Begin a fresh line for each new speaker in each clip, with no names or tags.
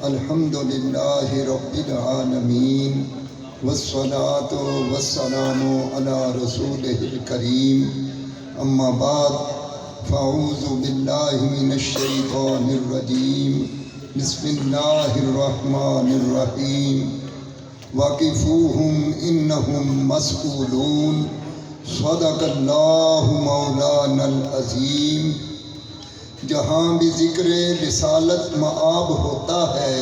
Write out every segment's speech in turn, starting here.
الحمد للہ رب العالمین والصلاة والسلام علی رسولہ الکریم اما بعد فاعوذ باللہ من الشیطان الرجیم بسم اللہ الرحمن الرحیم وقفوہم انہم مسئولون صدق اللہ مولانا العظیم۔ جہاں بھی ذکر رسالت مآب ہوتا ہے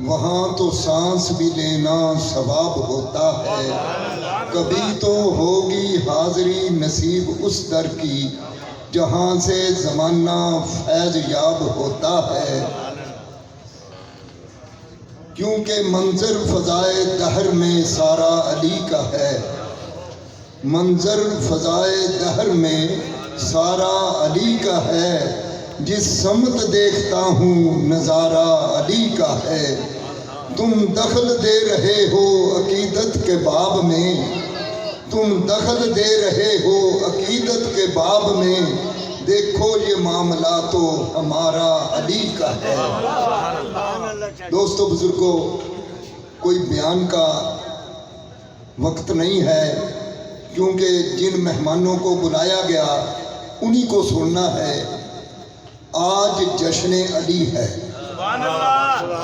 وہاں تو سانس بھی لینا ثواب ہوتا ہے۔ کبھی تو ہوگی حاضری نصیب اس در کی جہاں سے زمانہ فیض یاب ہوتا ہے، کیونکہ منظر فضائے دہر میں سارا علی کا ہے۔ منظر فضائے دہر میں سارا علی کا ہے، جس سمت دیکھتا ہوں نظارہ علی کا ہے۔ تم دخل دے رہے ہو عقیدت کے باب میں، تم دخل دے رہے ہو عقیدت کے باب میں، دیکھو یہ معاملہ تو ہمارا علی کا ہے۔ دوستو بزرگوں، کوئی بیان کا وقت نہیں ہے، کیونکہ جن مہمانوں کو بلایا گیا انہی کو سننا ہے۔ آج جشن علی ہے،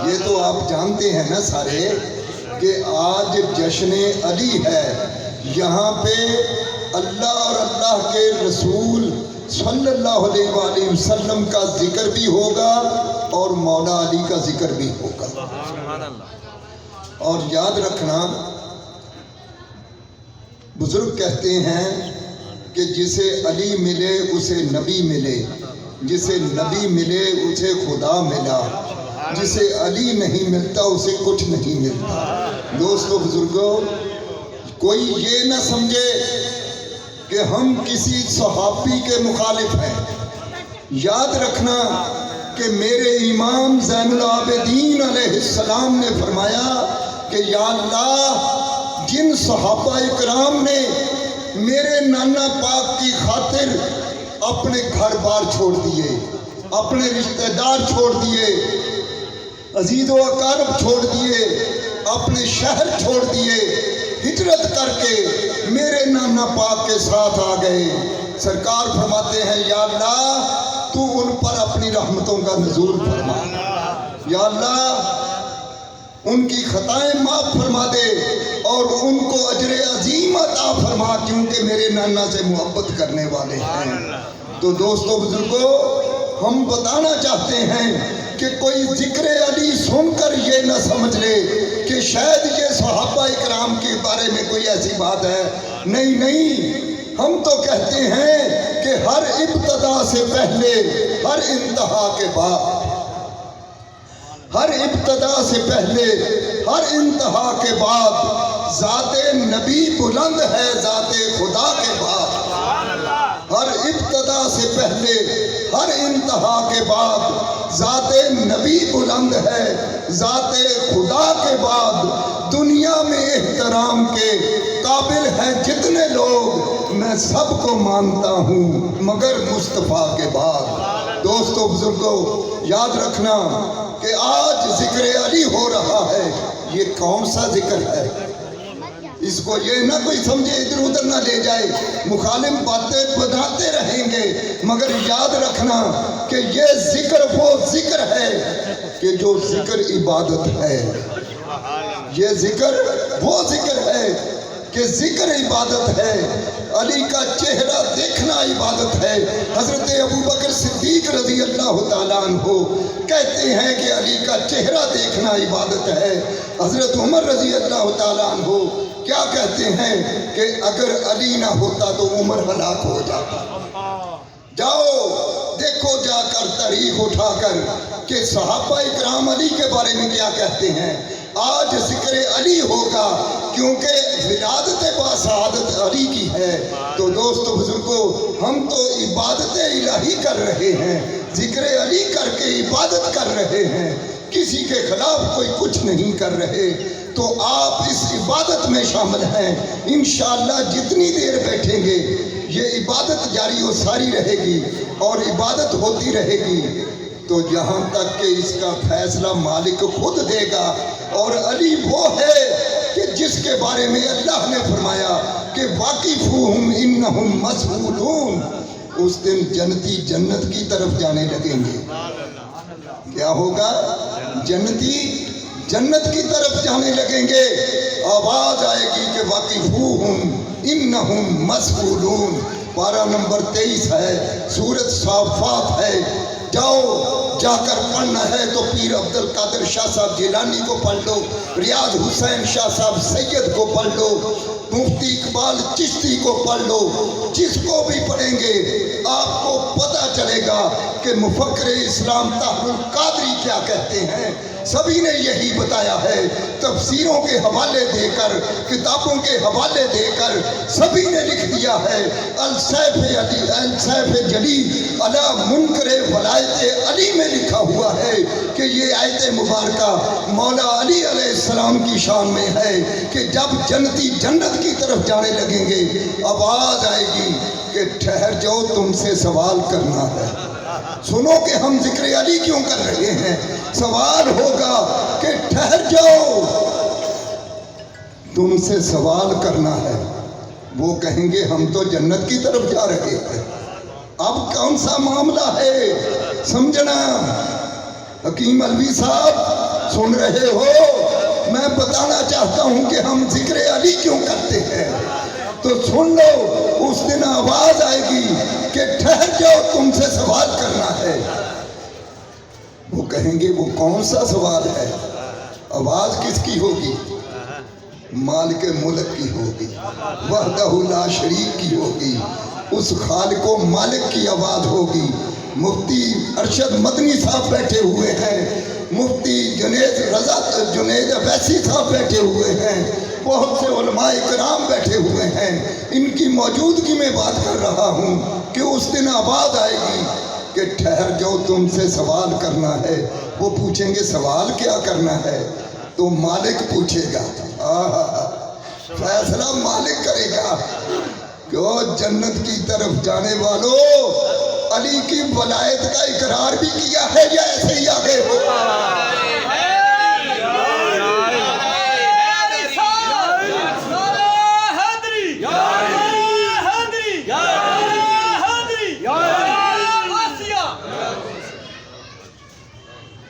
یہ تو آپ جانتے ہیں نا سارے کہ آج جشن علی ہے۔ یہاں پہ اللہ اور اللہ کے رسول صلی اللہ علیہ وآلہ وسلم کا ذکر بھی ہوگا اور مولا علی کا ذکر بھی ہوگا۔ اور یاد رکھنا، بزرگ کہتے ہیں کہ جسے علی ملے اسے نبی ملے، جسے نبی ملے اسے خدا ملا، جسے علی نہیں ملتا اسے کچھ نہیں ملتا۔ دوستو بزرگوں، کوئی یہ نہ سمجھے کہ ہم کسی صحابی کے مخالف ہیں۔ یاد رکھنا کہ میرے امام زین العابدین علیہ السلام نے فرمایا کہ یا اللہ، جن صحابہ اکرام نے میرے نانا پاک کی خاطر اپنے گھر بار چھوڑ دیے، اپنے رشتہ دار چھوڑ دیے، عزیز و اقارب چھوڑ دیے، اپنے شہر چھوڑ دیے، ہجرت کر کے میرے نانا پاک کے ساتھ آ گئے، سرکار فرماتے ہیں یا اللہ تو ان پر اپنی رحمتوں کا نزول فرما، یا اللہ ان کی خطائیں معاف فرما دے اور ان کو اجر عظیم عطا فرما، کیونکہ میرے نانا سے محبت کرنے والے ہیں۔ تو دوستو بزرگوں، ہم بتانا چاہتے ہیں کہ کوئی ذکر علی سن کر یہ نہ سمجھ لے کہ شاید یہ صحابہ اکرام کے بارے میں کوئی ایسی بات ہے۔ نہیں نہیں، ہم تو کہتے ہیں کہ ہر ابتدا سے پہلے، ہر انتہا کے بعد، ہر ابتدا سے پہلے، ہر انتہا کے بعد ذات نبی بلند ہے ذات خدا کے بعد۔ ہر ابتدا سے پہلے، ہر انتہا کے بعد ذات نبی بلند ہے ذات خدا کے بعد۔ دنیا میں احترام کے قابل ہیں جتنے لوگ، میں سب کو مانتا ہوں مگر مصطفیٰ کے بعد۔ دوستو بزرگوں، یاد رکھنا کہ آج ذکر علی ہو رہا ہے، یہ کون سا ذکر ہے؟ اس کو یہ نہ کوئی سمجھے ادھر ادھر نہ لے جائے، مخالف باتیں بتاتے رہیں گے، مگر یاد رکھنا کہ یہ ذکر وہ ذکر ہے کہ جو ذکر عبادت ہے۔ یہ ذکر وہ ذکر ہے کہ ذکر عبادت ہے۔ علی کا چہرہ دیکھنا عبادت ہے۔ حضرت ابوبکر صدیق رضی اللہ تعالیٰ عنہ کہتے ہیں کہ علی کا چہرہ دیکھنا عبادت ہے۔ حضرت عمر رضی اللہ تعالیٰ عنہ کیا کہتے ہیں کہ اگر علی نہ ہوتا تو عمر ہلاک ہو جاتا۔ جاؤ دیکھو جا کر تاریخ اٹھا کر کہ صحابہ اکرام علی کے بارے میں کیا کہتے ہیں۔ آج ذکر علی ہوگا کیونکہ ولادت باسعادت علی کی ہے۔ تو دوستو بزرگوں، ہم تو عبادت الہی کر رہے ہیں، ذکر علی کر کے عبادت کر رہے ہیں، کسی کے خلاف کوئی کچھ نہیں کر رہے۔ تو آپ اس عبادت میں شامل ہیں۔ انشاءاللہ جتنی دیر بیٹھیں گے یہ عبادت جاری و ساری رہے گی اور عبادت ہوتی رہے گی۔ تو یہاں تک کہ اس کا فیصلہ مالک خود دے گا. اور علی وہ ہے کہ جس کے بارے میں اللہ نے فرمایا کہ واقفوہم انہم مسئولون. اس دن جنتی جنت کی طرف جانے لگیں گے. کیا ہوگا؟ جنتی جنت کی طرف جانے لگیں گے. آواز آئے گی کہ واقفوہم انہم مسئولون. پارہ نمبر 23 ہے، سورۃ صافات ہے. جاؤ، جا کر پڑھنا ہے تو پیر عبد القادر شاہ صاحب جیلانی کو پڑھ لو، ریاض حسین شاہ صاحب سید کو پڑھ لو، مفتی اقبال چشتی کو پڑھ لو. جس کو بھی پڑھیں گے آپ کو پتہ چلے گا کہ مفکر اسلام طاہر القادری کیا کہتے ہیں. سبھی نے یہی بتایا ہے، تفسیروں کے حوالے دے کر، کتابوں کے حوالے دے کر سبھی نے لکھ دیا ہے. السیف جلی علی منکر ولایت علی میں لکھا ہوا ہے کہ یہ آیت مبارکہ مولا علی علیہ السلام کی شان میں ہے کہ جب جنتی جنت کی طرف جانے لگیں گے آواز آئے گی کہ ٹھہر جاؤ، تم سے سوال کرنا ہے. سنو کہ ہم ذکر علی کیوں کر رہے ہیں. سوال ہوگا کہ ٹھہر جاؤ، تم سے سوال کرنا ہے. وہ کہیں گے ہم تو جنت کی طرف جا رہے ہیں، اب کون سا معاملہ ہے؟ سمجھنا. حکیم علوی صاحب سن رہے ہو؟ میں بتانا چاہتا ہوں کہ ہم ذکر علی کیوں کرتے ہیں. تو سن لو، اس دن آواز آئے گی کہ ٹھہر جاؤ، تم سے سوال کرنا ہے. وہ کہیں گے وہ کون سا سوال ہے؟ آواز کس کی ہوگی؟ مالک ملک کی ہوگی، وحدہ لا شریک کی ہوگی. اس خالق و مالک کی آواز ہوگی. مفتی ارشد مدنی صاحب بیٹھے ہوئے ہیں، مفتی جنید اویسی صاحب بیٹھے ہوئے ہیں، بہت سے علماء کرام بیٹھے ہوئے ہیں. ان کی موجودگی میں بات کر رہا ہوں کہ اس دن آواز آئے گی کہ ٹھہر جاؤ، تم سے سوال کرنا ہے. وہ پوچھیں گے سوال کیا کرنا ہے؟ تو مالک پوچھے گا، فیصلہ مالک کرے گا کہ او جنت کی طرف جانے والوں، علی کی ولایت کا اقرار بھی کیا ہے یا ایسے ہی آگے ہو؟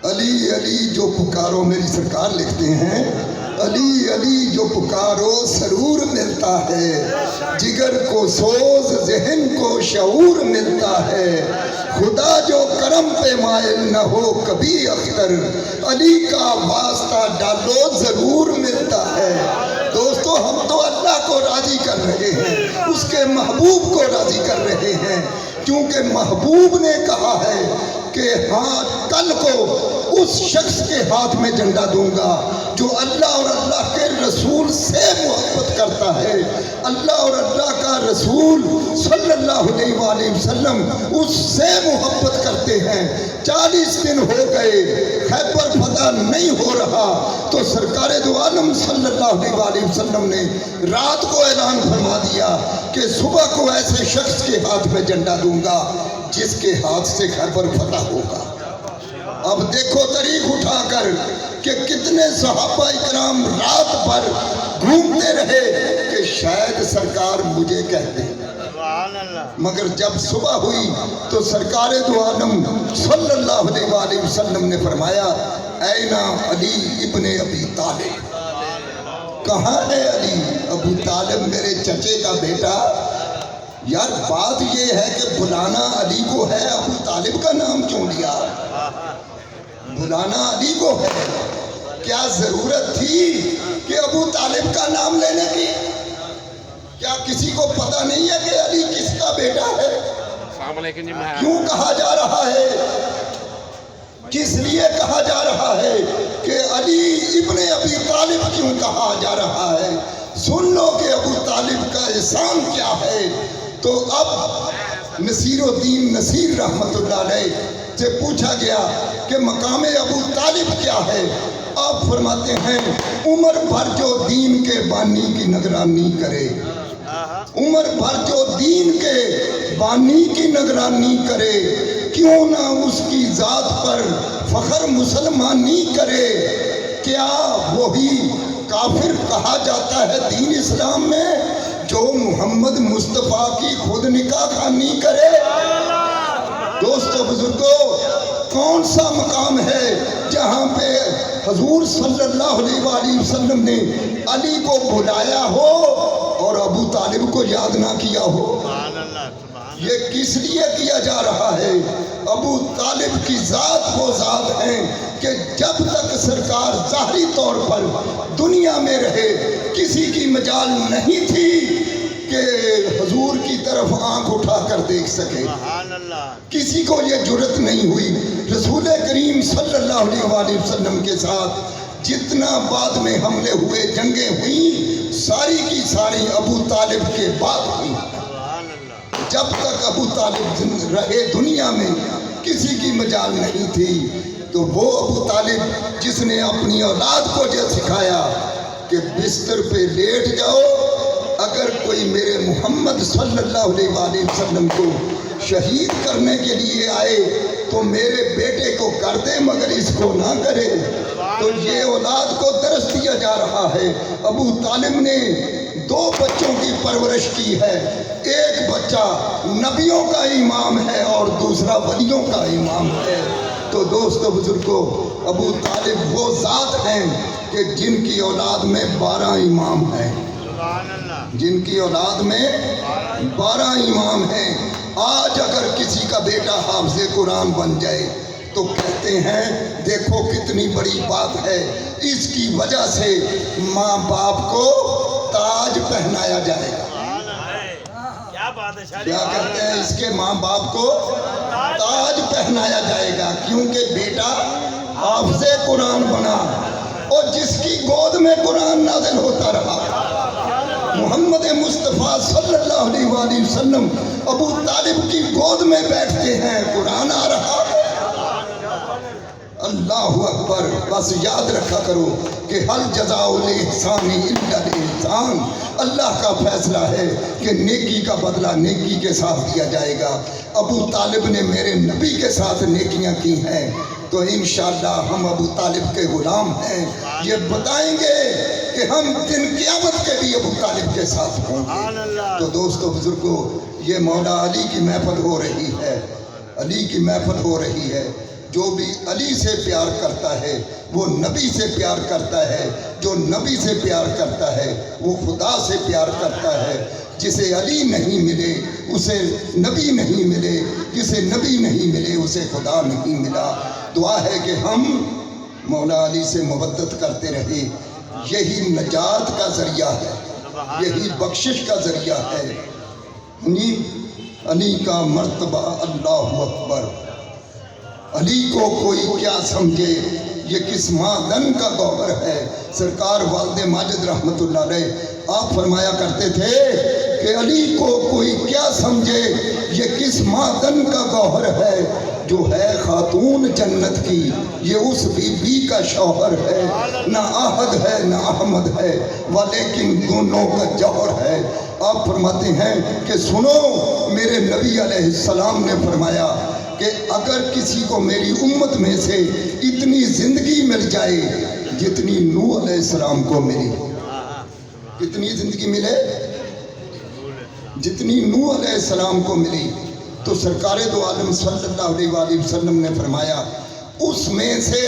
علی علی جو پکارو، میری سرکار لکھتے ہیں، علی علی جو پکارو سرور ملتا ہے، جگر کو سوز ذہن کو شعور ملتا ہے. خدا جو کرم پہ مائل نہ ہو کبھی اختر، علی کا واسطہ ڈالو ضرور ملتا ہے. دوستو ہم تو اللہ کو راضی کر رہے ہیں، اس کے محبوب کو راضی کر رہے ہیں، کیونکہ محبوب نے کہا ہے کہ ہاں کل کو اس شخص کے ہاتھ میں جھنڈا دوں گا جو اللہ اور اللہ کے رسول سے محبت کرتا ہے. اللہ اور اللہ کا رسول صلی اللہ علیہ وآلہ وسلم اس سے محبت کرتے ہیں. 40 دن ہو گئے، خیبر فتح نہیں ہو رہا، تو سرکار دو عالم صلی اللہ علیہ وآلہ وسلم نے رات کو اعلان فرما دیا کہ صبح کو ایسے شخص کے ہاتھ میں جھنڈا دوں گا جس کے ہاتھ سے خیبر فتح ہوگا. اب دیکھو تاریخ اٹھا کر کہ کتنے صحابہ اکرام رات بھر گھومتے رہے کہ شاید سرکار مجھے کہتے ہیں، مگر جب صبح ہوئی تو سرکار دو عالم صلی اللہ علیہ وآلہ وسلم نے فرمایا اینا علی ابن ابی طالب. کہاں ہے علی؟ ابو طالب میرے چچے کا بیٹا. یار بات یہ ہے کہ بلانا علی کو ہے، ابو طالب کا نام کیوں لیا؟ بلانا علی کو ہے، کیا ضرورت تھی کہ ابو طالب کا نام لینے کی؟ کیا کسی کو پتہ نہیں ہے کہ علی کس کا بیٹا ہے؟ کیوں کہا جا رہا ہے؟ کس لیے کہا جا رہا ہے کہ علی ابن ابی طالب کیوں کہا جا رہا ہے؟ سن لو کہ ابو طالب کا احسان کیا ہے. تو اب نصیر الدین نصیر رحمت اللہ علیہ سے پوچھا گیا کہ مقام ابو طالب کیا ہے؟ آپ فرماتے ہیں عمر بھر جو دین کے بانی کی نگرانی کرے، عمر بھر جو دین کے بانی کی نگرانی کرے، کیوں نہ اس کی ذات پر فخر مسلمانی کرے، کیا وہی کافر کہا جاتا ہے دین اسلام میں جو محمد مصطفیٰ کی خود نکاح خوانی کرے؟ دوستو بزرگو، کون سا مقام ہے جہاں پہ حضور صلی اللہ علیہ وآلہ وسلم نے علی کو بلایا ہو اور ابو طالب کو یاد نہ کیا ہو؟ یہ کس لیے کیا جا رہا ہے؟ ابو طالب کی ذات وہ ذات ہیں کہ جب تک سرکار ظاہری طور پر دنیا میں رہے کسی کی مجال نہیں تھی کہ حضور کی طرف آنکھ اٹھا کر دیکھ سکے، کسی کو یہ جرت نہیں ہوئی۔ رسول کریم صلی اللہ علیہ وآلہ وسلم کے ساتھ جتنا بعد میں حملے ہوئے، جنگیں ہوئیں، ساری کی ساری ابو طالب کے بعد ہوئی۔ جب تک ابو طالب رہے دنیا میں کسی کی مجال نہیں تھی۔ تو وہ ابو طالب جس نے اپنی اولاد کو یہ سکھایا کہ بستر پہ لیٹ جاؤ، اگر کوئی میرے محمد صلی اللہ علیہ وآلہ وسلم کو شہید کرنے کے لیے آئے تو میرے بیٹے کو کر دے مگر اس کو نہ کرے۔ تو یہ اولاد کو درس دیا جا رہا ہے۔ ابو طالب نے 2 بچوں کی پرورش کی ہے، ایک بچہ نبیوں کا امام ہے اور دوسرا ولیوں کا امام ہے۔ تو دوستو بزرگو، ابو طالب وہ ذات ہیں کہ جن کی اولاد میں 12 امام ہیں، جن کی اولاد میں 12 امام ہیں۔ آج اگر کسی کا بیٹا حافظ قرآن بن جائے تو کہتے ہیں دیکھو کتنی بڑی بات ہے، اس کی وجہ سے ماں باپ کو تاج پہنایا جائے گا۔ کیا کہتے ہیں؟ اس کے ماں باپ کو تاج پہنایا جائے گا کیونکہ بیٹا حافظ قرآن بنا، اور جس کی گود میں قرآن نازل ہوتا رہا محمد مصطفیٰ صلی اللہ علیہ وآلہ وسلم ابو طالب کی گود میں بیٹھتے ہیں، قرآن آ رہا ہے۔ اللہ اکبر۔ بس یاد رکھا کرو کہ حل جزاء الاحسان الا الاحسان، اللہ کا فیصلہ ہے کہ نیکی کا بدلہ نیکی کے ساتھ دیا جائے گا۔ ابو طالب نے میرے نبی کے ساتھ نیکیاں کی ہیں تو انشاءاللہ ہم ابو طالب کے غلام ہیں۔ یہ بتائیں گے کہ ہم دن قیامت کے بھی ابو طالب کے ساتھ ہوں گے۔ تو دوستو بزرگو، یہ مولا علی کی محفل ہو رہی ہے، علی کی محفل ہو رہی ہے۔ جو بھی علی سے پیار کرتا ہے وہ نبی سے پیار کرتا ہے، جو نبی سے پیار کرتا ہے وہ خدا سے پیار کرتا ہے۔ جسے علی نہیں ملے اسے نبی نہیں ملے، جسے نبی نہیں ملے اسے خدا نہیں ملا۔ دعا ہے کہ ہم مولا علی سے محبت کرتے رہے، یہی نجات کا ذریعہ ہے، یہی بخشش کا ذریعہ ہے۔ علی کا مرتبہ اللہ اکبر۔ علی کو کوئی کیا سمجھے، یہ کس معدن کا گوہر ہے۔ سرکار والد ماجد رحمت اللہ علیہ آپ فرمایا کرتے تھے کہ علی کو کوئی کیا سمجھے، یہ کس معدن کا گوہر ہے، جو ہے خاتون جنت کی یہ اس بی بی کا شوہر ہے، نہ آہد ہے نہ احمد ہے ولیکن دونوں کا جوہر ہے۔ آپ فرماتے ہیں کہ سنو، میرے نبی علیہ السلام نے فرمایا کہ اگر کسی کو میری امت میں سے اتنی زندگی مل جائے جتنی نوح علیہ السلام کو ملی، کتنی زندگی ملے جتنی نوح علیہ السلام کو ملی، تو سرکار دو عالم صلی اللہ علیہ وآلہ وسلم نے فرمایا اس میں سے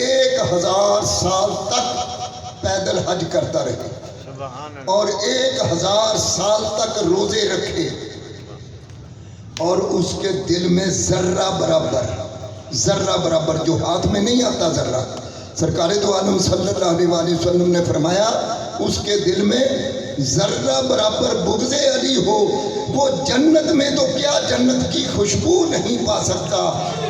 1000 سال تک پیدل حج کرتا رہے اور 1000 سال تک روزے رکھے، اور اس کے دل میں ذرہ برابر جو ہاتھ میں نہیں آتا ذرہ، سرکار دو عالم صلی اللہ علیہ وآلہ وسلم نے فرمایا اس کے دل میں ذرہ برابر بغض علی ہو، وہ جنت میں تو کیا جنت کی خوشبو نہیں پا سکتا۔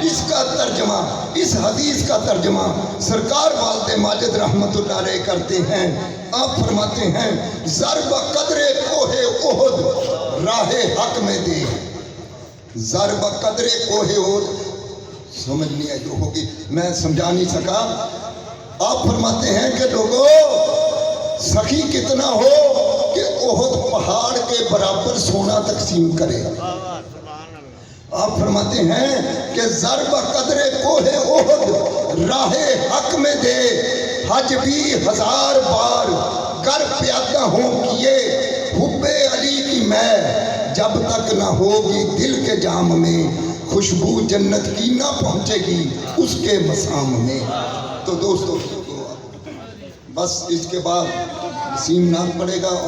اس کا ترجمہ، اس حدیث کا ترجمہ سرکار والد ماجد رحمت اللہ علیہ کرتے ہیں۔ آپ فرماتے ہیں ضرب قدر کوہ احد راہ حق میں دے، ضرب قدر کوہ احد، سمجھ نہیں آئی جو ہوگی میں سمجھا نہیں سکا۔ آپ فرماتے ہیں کہ لوگوں سخی کتنا ہو کہ احد پہاڑ کے برابر سونا تقسیم کرے۔ آپ فرماتے ہیں کہ ضرب قدر کوہ احد راہ حق میں دے، حج بھی 1000 بار گر پیادہ ہوں کیے، حب علی کی میں جب تک نہ ہوگی دل کے جام میں، خوشبو جنت کی نہ پہنچے گی اس کے مسام میں۔ تو دوستو بس اس کے بعد وسیم نعت پڑے گا اور